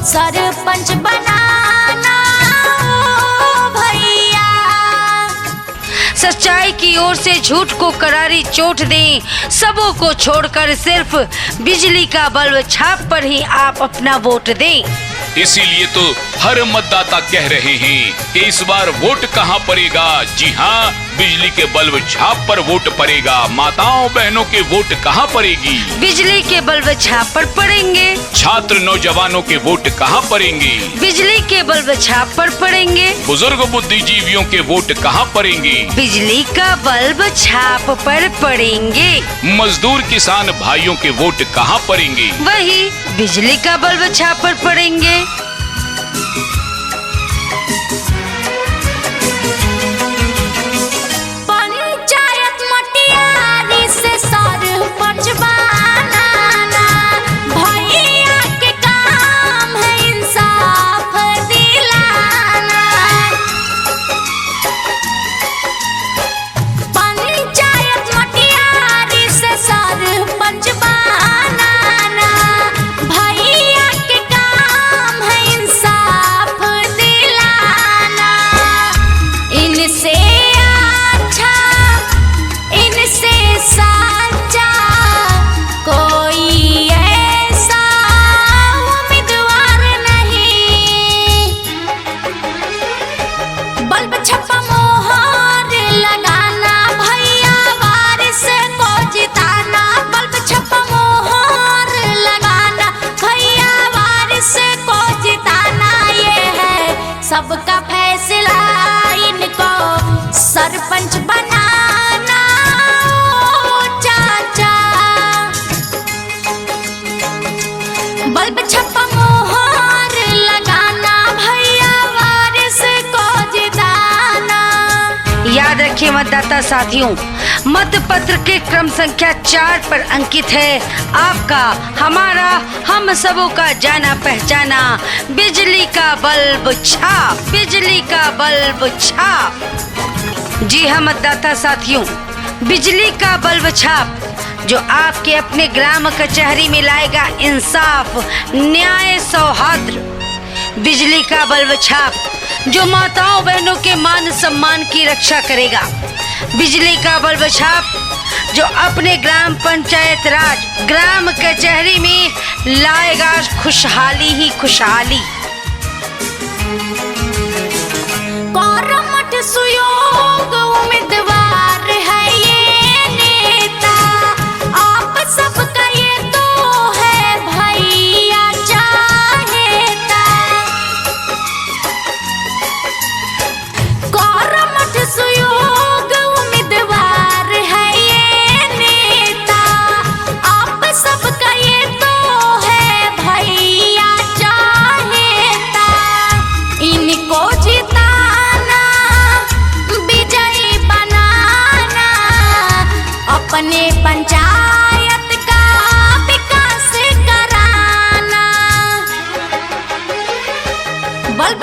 सरपंच बनाना ओ भैया। सच्चाई की ओर से झूठ को करारी चोट दें, सबों को छोड़कर सिर्फ बिजली का बल्ब छाप पर ही आप अपना वोट दें। इसीलिए तो हर मतदाता कह रहे हैं कि इस बार वोट कहां पड़ेगा। जी हां, बिजली के बल्ब छाप पर वोट पड़ेगा। माताओं बहनों के वोट कहां पड़ेगी? बिजली के बल्ब छाप पर पड़ेंगे। छात्र नौजवानों के वोट कहां पड़ेंगे? बिजली के बल्ब छाप पर पड़ेंगे। बुजुर्ग बुद्धिजीवियों के वोट कहां पड़ेंगे? बिजली का बल्ब छाप पर पड़ेंगे। मजदूर किसान भाइयों के वोट कहां पड़ेंगे? वही बिजली का बल्ब छाप पर पड़ेंगे। पंचायत मटियारी से सरपंच बनाना भैया के काम है इंसाफ दिलाना। पंचायत मटियारी से सरपंच बनाना भैया के काम है इंसाफ दिलाना। इनसे अच्छा इनसे सच्चा कोई ऐसा उम्मीदवार नहीं। बल्ब छप्पा मोहर लगाना भैया वारिस को जिताना। बल्ब छप्पा मोहर लगाना भैया वारिस को जिताना। ये है सबका फैसला, इनको सरपंच बनाना ओ चाचा। बल्ब छप्पा मोहर लगाना भैया वारिस को जिताना। याद रखिए मतदाता साथियों, मत पत्र के क्रम संख्या 4 पर अंकित है आपका, हमारा, हम सबों का जाना पहचाना बिजली का बल्ब छाप। बिजली का बल्ब छाप। जी हाँ मतदाता साथियों, बिजली का बल्ब छाप जो आपके अपने ग्राम कचहरी में लाएगा इंसाफ, न्याय, सौहार्द। बिजली का बल्ब छाप जो माताओं बहनों के मान सम्मान की रक्षा करेगा। बिजली का बल्ब छाप जो अपने ग्राम पंचायत राज, ग्राम कचहरी में लाएगा खुशहाली ही खुशहाली। कर्मठ सुयोग उम्मीदवार है ये नेता, आप सबका ये तो है भैया चाहेता। कर्मठ सुयोग उम्मीदवार है ये नेता, आप सबका ये तो है भैया चाहेता। इनको जिताना, विजयी बनाना, अपने पंचायत का विकास कराना। बल्ब